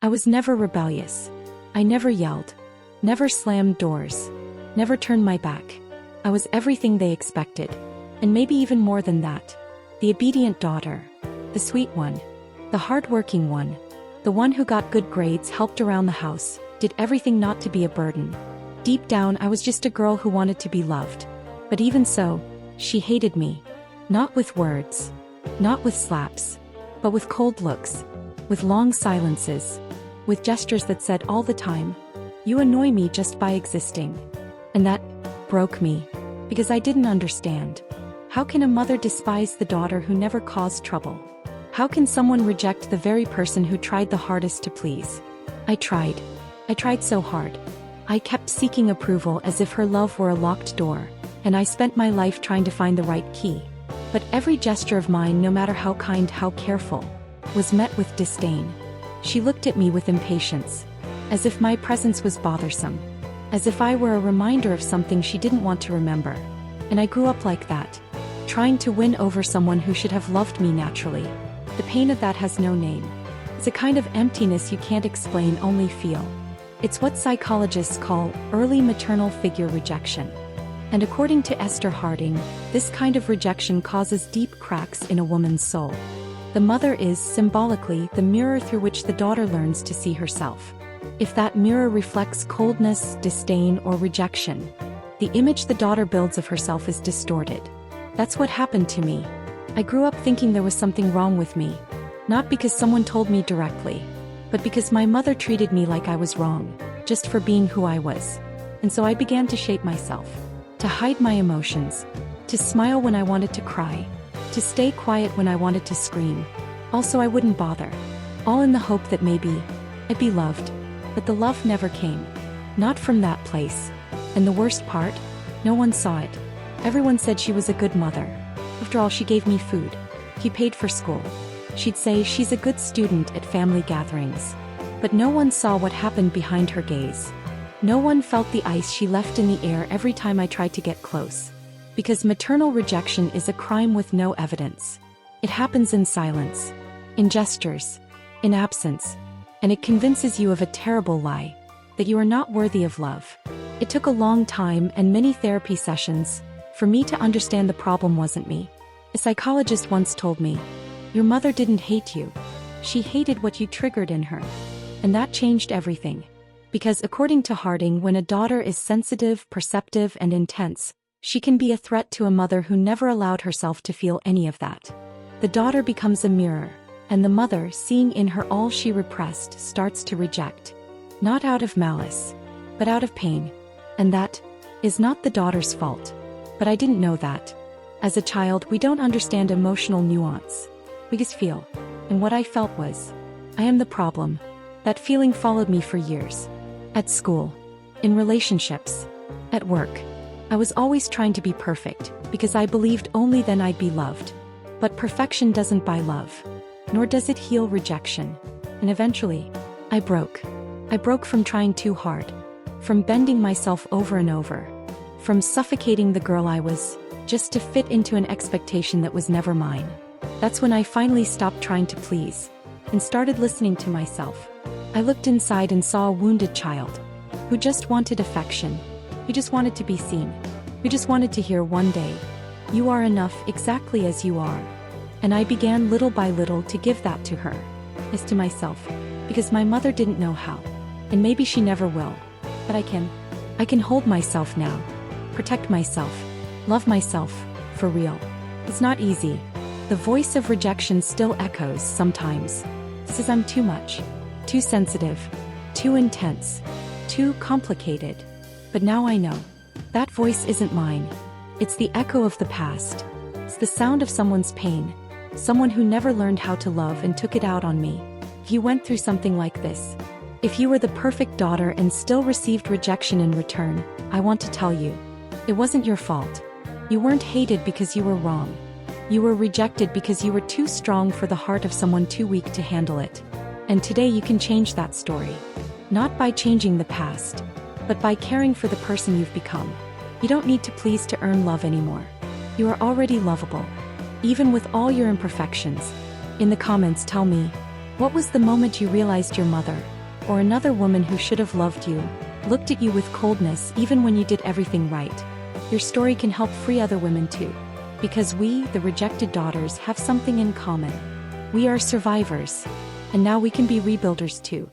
I was never rebellious. I never yelled. Never slammed doors. Never turned my back. I was everything they expected. And maybe even more than that. The obedient daughter. The sweet one. The hardworking one. The one who got good grades, helped around the house, did everything not to be a burden. Deep down, I was just a girl who wanted to be loved. But even so, she hated me. Not with words. Not with slaps. But with cold looks. With long silences. With gestures that said all the time, "You annoy me just by existing." And that broke me. Because I didn't understand. How can a mother despise the daughter who never caused trouble? How can someone reject the very person who tried the hardest to please? I tried. I tried so hard. I kept seeking approval as if her love were a locked door, and I spent my life trying to find the right key. But every gesture of mine, no matter how kind, how careful, was met with disdain. She looked at me with impatience, as if my presence was bothersome, as if I were a reminder of something she didn't want to remember. And I grew up like that, trying to win over someone who should have loved me naturally. The pain of that has no name. It's a kind of emptiness you can't explain, only feel. It's what psychologists call early maternal figure rejection. And according to Esther Harding, this kind of rejection causes deep cracks in a woman's soul. The mother is, symbolically, the mirror through which the daughter learns to see herself. If that mirror reflects coldness, disdain, or rejection, the image the daughter builds of herself is distorted. That's what happened to me. I grew up thinking there was something wrong with me. Not because someone told me directly, but because my mother treated me like I was wrong, just for being who I was. And so I began to shape myself. To hide my emotions. To smile when I wanted to cry. To stay quiet when I wanted to scream. Also, I wouldn't bother. All in the hope that maybe I'd be loved. But the love never came. Not from that place. And the worst part? No one saw it. Everyone said she was a good mother. After all, she gave me food. He paid for school. She'd say she's a good student at family gatherings. But no one saw what happened behind her gaze. No one felt the ice she left in the air every time I tried to get close. Because maternal rejection is a crime with no evidence. It happens in silence, in gestures, in absence, and it convinces you of a terrible lie, that you are not worthy of love. It took a long time and many therapy sessions for me to understand the problem wasn't me. A psychologist once told me, "Your mother didn't hate you. She hated what you triggered in her." And that changed everything. Because according to Harding, when a daughter is sensitive, perceptive, and intense, she can be a threat to a mother who never allowed herself to feel any of that. The daughter becomes a mirror, and the mother, seeing in her all she repressed, starts to reject. Not out of malice, but out of pain. And that is not the daughter's fault. But I didn't know that. As a child, we don't understand emotional nuance. We just feel. And what I felt was, I am the problem. That feeling followed me for years. At school. In relationships. At work. I was always trying to be perfect, because I believed only then I'd be loved. But perfection doesn't buy love. Nor does it heal rejection. And eventually, I broke. I broke from trying too hard. From bending myself over and over. From suffocating the girl I was, just to fit into an expectation that was never mine. That's when I finally stopped trying to please, and started listening to myself. I looked inside and saw a wounded child, who just wanted affection. Who just wanted to be seen. Who just wanted to hear one day, "You are enough exactly as you are." And I began little by little to give that to her, as to myself, because my mother didn't know how. And maybe she never will. But I can hold myself now. Protect myself. Love myself, for real. It's not easy. The voice of rejection still echoes sometimes. Says I'm too much. Too sensitive. Too intense. Too complicated. But now I know. That voice isn't mine. It's the echo of the past. It's the sound of someone's pain. Someone who never learned how to love and took it out on me. If you went through something like this, if you were the perfect daughter and still received rejection in return, I want to tell you, it wasn't your fault. You weren't hated because you were wrong. You were rejected because you were too strong for the heart of someone too weak to handle it. And today you can change that story. Not by changing the past, but by caring for the person you've become. You don't need to please to earn love anymore. You are already lovable, even with all your imperfections. In the comments, tell me, what was the moment you realized your mother or another woman who should have loved you, looked at you with coldness even when you did everything right. Your story can help free other women too. Because we, the rejected daughters, have something in common. We are survivors. And now we can be rebuilders too.